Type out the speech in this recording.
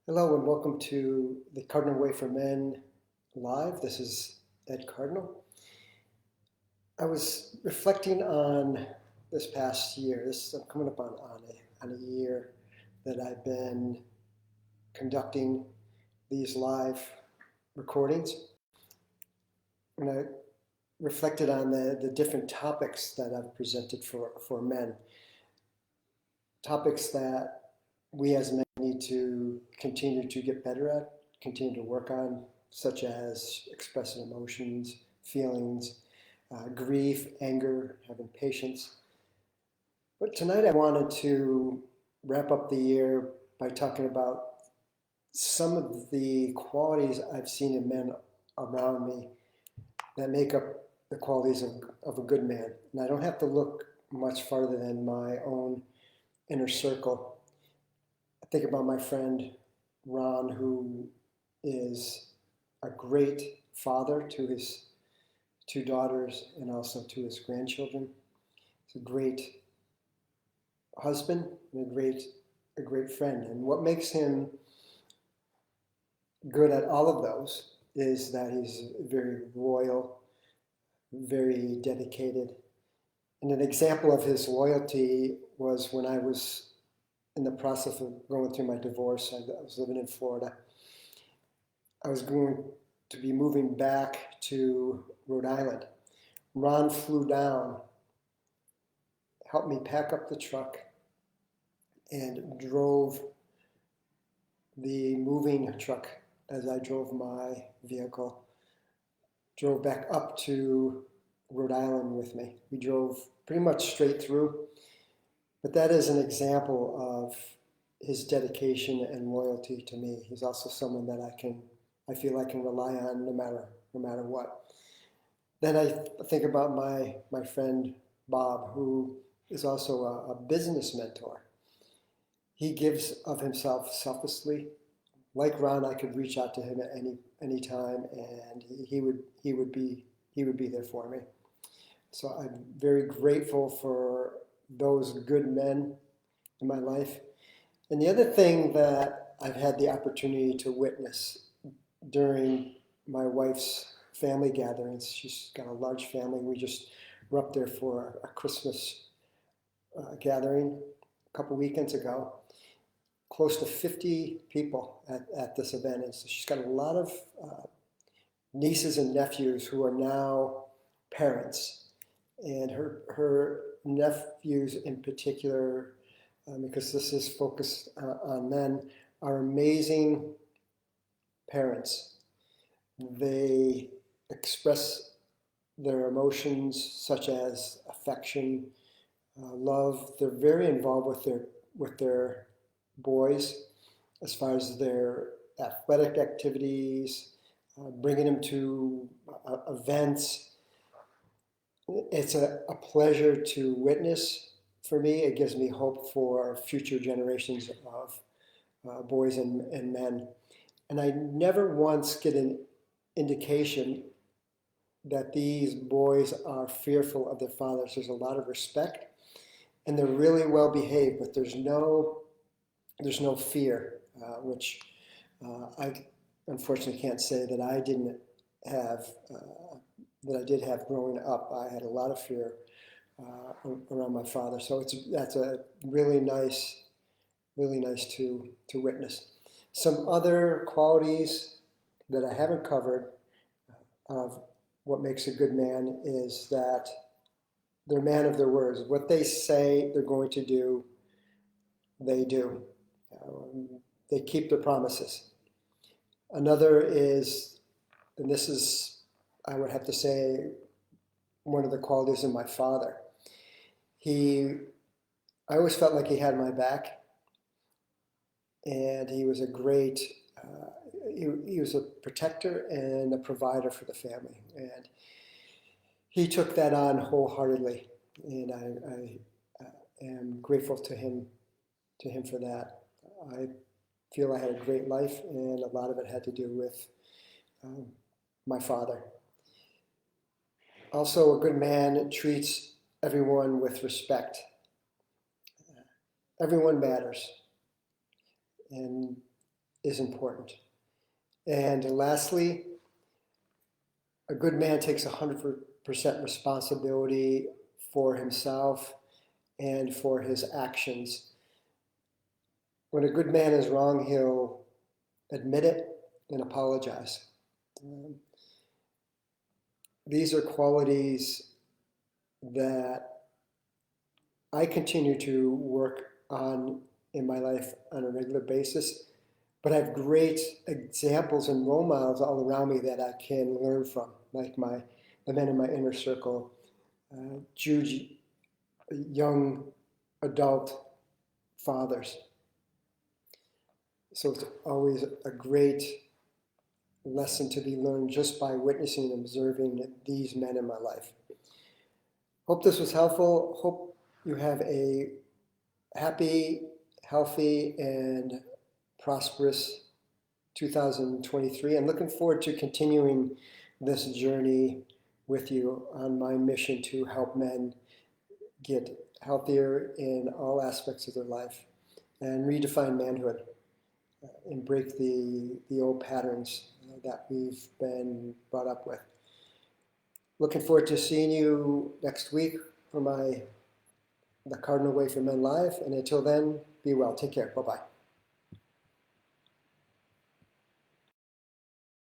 Hello and welcome to the Cardinal Way for Men Live. This is Ed Cardinal. I was reflecting on this past year. I'm coming up on a year that I've been conducting these live recordings. And I reflected on the different topics that I've presented for men. Topics that we as men need to continue to get better at, continue to work on, such as expressing emotions, feelings, grief, anger, having patience. But tonight I wanted to wrap up the year by talking about some of the qualities I've seen in men around me that make up the qualities of a good man. And I don't have to look much farther than my own inner circle. I think about my friend Ron, who is a great father to his two daughters and also to his grandchildren. He's a great husband and a great friend. And what makes him good at all of those is that he's very loyal, very dedicated. And an example of his loyalty was when I was in the process of going through my divorce. I was living in Florida. I was going to be moving back to Rhode Island. Ron flew down, helped me pack up the truck, and drove the moving truck as I drove my vehicle, drove back up to Rhode Island with me. We drove pretty much straight through, but that is an example of his dedication and loyalty to me. He's also someone that I feel I can rely on no matter what. Then I think about my friend Bob, who is also a business mentor. He gives of himself selflessly. Like Ron, I could reach out to him at any time, and he would be there for me. So I'm very grateful for those good men in my life. And the other thing that I've had the opportunity to witness during my wife's family gatherings, she's got a large family. We just were up there for a Christmas gathering a couple weekends ago. Close to 50 people at this event. And so she's got a lot of nieces and nephews who are now parents. And her nephews in particular, because this is focused on men, are amazing parents. They express their emotions such as affection, love. They're very involved with their boys as far as their athletic activities, bringing them to events. It's a pleasure to witness for me. It gives me hope for future generations of boys and men. And I never once get an indication that these boys are fearful of their fathers. There's a lot of respect, and they're really well behaved, but there's no fear, which I unfortunately can't say that I didn't have, that I did have growing up. I had a lot of fear around my father, so that's a really nice to witness. Some other qualities that I haven't covered of what makes a good man is that they're man of their words. What they say they're going to do, they do. They keep their promises. Another is, and this is, I would have to say, one of the qualities of my father. I always felt like he had my back, and he was a great, he was a protector and a provider for the family. And he took that on wholeheartedly, and I am grateful to him for that. I feel I had a great life, and a lot of it had to do with um, my father. Also, a good man treats everyone with respect. Everyone matters, and is important. And lastly, a good man takes 100% responsibility for himself and for his actions. When a good man is wrong, he'll admit it and apologize. These are qualities that I continue to work on in my life on a regular basis, but I have great examples and role models all around me that I can learn from, like the men in my inner circle, Jude, young adult fathers. So it's always a great lesson to be learned just by witnessing and observing these men in my life. Hope this was helpful. Hope you have a happy, healthy, and prosperous 2023. I'm looking forward to continuing this journey with you on my mission to help men get healthier in all aspects of their life and redefine manhood and break the old patterns that we've been brought up with. Looking forward to seeing you next week for the Cardinal Way for Men Live. And until then, be well. Take care. Bye-bye.